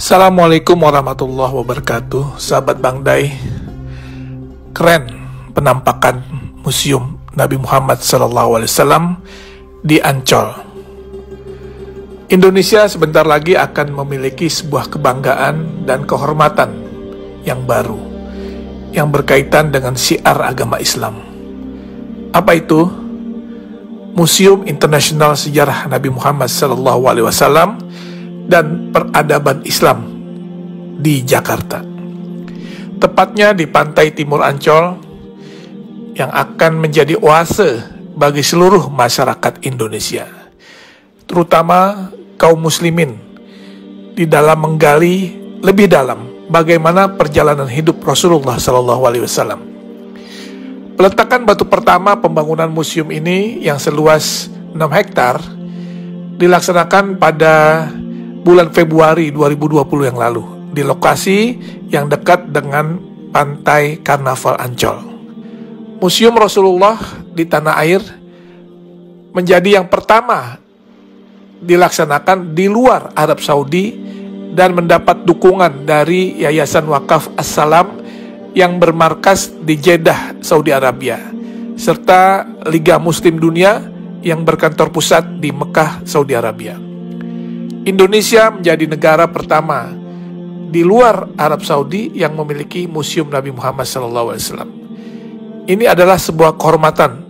Assalamualaikum warahmatullahi wabarakatuh. Sahabat Bang Day, keren penampakan Museum Nabi Muhammad SAW di Ancol. Indonesia sebentar lagi akan memiliki sebuah kebanggaan dan kehormatan yang baru yang berkaitan dengan syiar agama Islam. Apa itu? Museum Internasional Sejarah Nabi Muhammad SAW dan Peradaban Islam di Jakarta, tepatnya di pantai timur Ancol, yang akan menjadi oase bagi seluruh masyarakat Indonesia, terutama kaum muslimin, di dalam menggali lebih dalam bagaimana perjalanan hidup Rasulullah SAW. Peletakan batu pertama pembangunan museum ini yang seluas 6 hektar dilaksanakan pada bulan Februari 2020 yang lalu di lokasi yang dekat dengan Pantai Karnaval Ancol. Museum Rasulullah di tanah air menjadi yang pertama dilaksanakan di luar Arab Saudi dan mendapat dukungan dari Yayasan Wakaf As-Salam yang bermarkas di Jeddah, Saudi Arabia, serta Liga Muslim Dunia yang berkantor pusat di Mekah, Saudi Arabia. Indonesia menjadi negara pertama di luar Arab Saudi yang memiliki Museum Nabi Muhammad SAW. Ini adalah sebuah kehormatan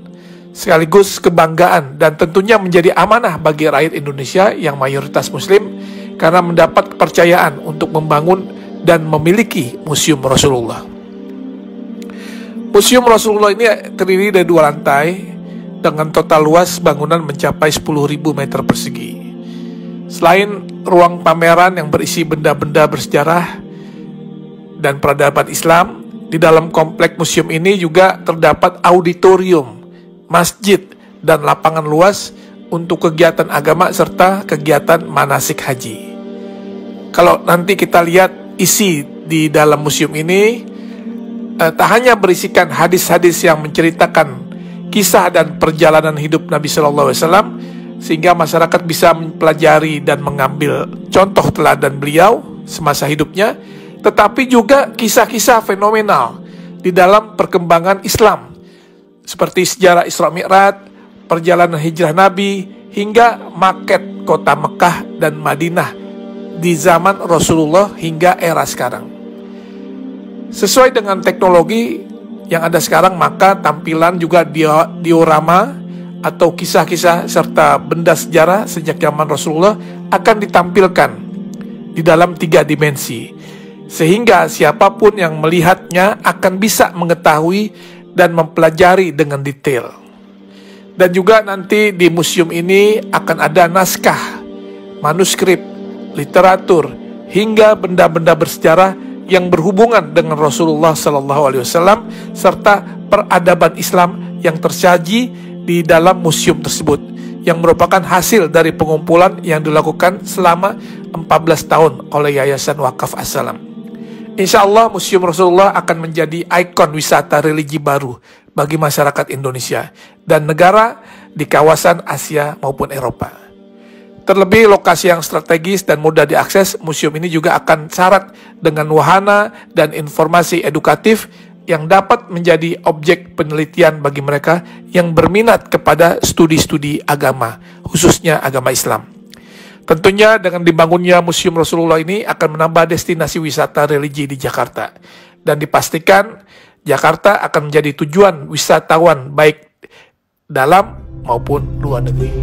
sekaligus kebanggaan dan tentunya menjadi amanah bagi rakyat Indonesia yang mayoritas Muslim karena mendapat kepercayaan untuk membangun dan memiliki Museum Rasulullah. Museum Rasulullah ini terdiri dari 2 lantai dengan total luas bangunan mencapai 10.000 meter persegi. Selain ruang pameran yang berisi benda-benda bersejarah dan peradaban Islam, di dalam komplek museum ini juga terdapat auditorium, masjid, dan lapangan luas untuk kegiatan agama serta kegiatan manasik haji. Kalau nanti kita lihat isi di dalam museum ini, tak hanya berisikan hadis-hadis yang menceritakan kisah dan perjalanan hidup Nabi SAW, sehingga masyarakat bisa mempelajari dan mengambil contoh teladan beliau semasa hidupnya, tetapi juga kisah-kisah fenomenal di dalam perkembangan Islam, seperti sejarah Isra Mi'raj, perjalanan hijrah Nabi, hingga maket kota Mekah dan Madinah di zaman Rasulullah hingga era sekarang. Sesuai dengan teknologi yang ada sekarang, maka tampilan juga diorama atau kisah-kisah serta benda sejarah sejak zaman Rasulullah akan ditampilkan di dalam 3 dimensi, sehingga siapapun yang melihatnya akan bisa mengetahui dan mempelajari dengan detail. Dan juga nanti di museum ini akan ada naskah, manuskrip, literatur, hingga benda-benda bersejarah yang berhubungan dengan Rasulullah SAW serta peradaban Islam yang tersaji di dalam museum tersebut, yang merupakan hasil dari pengumpulan yang dilakukan selama 14 tahun oleh Yayasan Wakaf As-Salam. Insya Allah Museum Rasulullah akan menjadi ikon wisata religi baru bagi masyarakat Indonesia dan negara di kawasan Asia maupun Eropa. Terlebih lokasi yang strategis dan mudah diakses, museum ini juga akan syarat dengan wahana dan informasi edukatif yang dapat menjadi objek penelitian bagi mereka yang berminat kepada studi-studi agama, khususnya agama Islam. Tentunya dengan dibangunnya Museum Rasulullah ini akan menambah destinasi wisata religi di Jakarta, dan dipastikan Jakarta akan menjadi tujuan wisatawan baik dalam maupun luar negeri.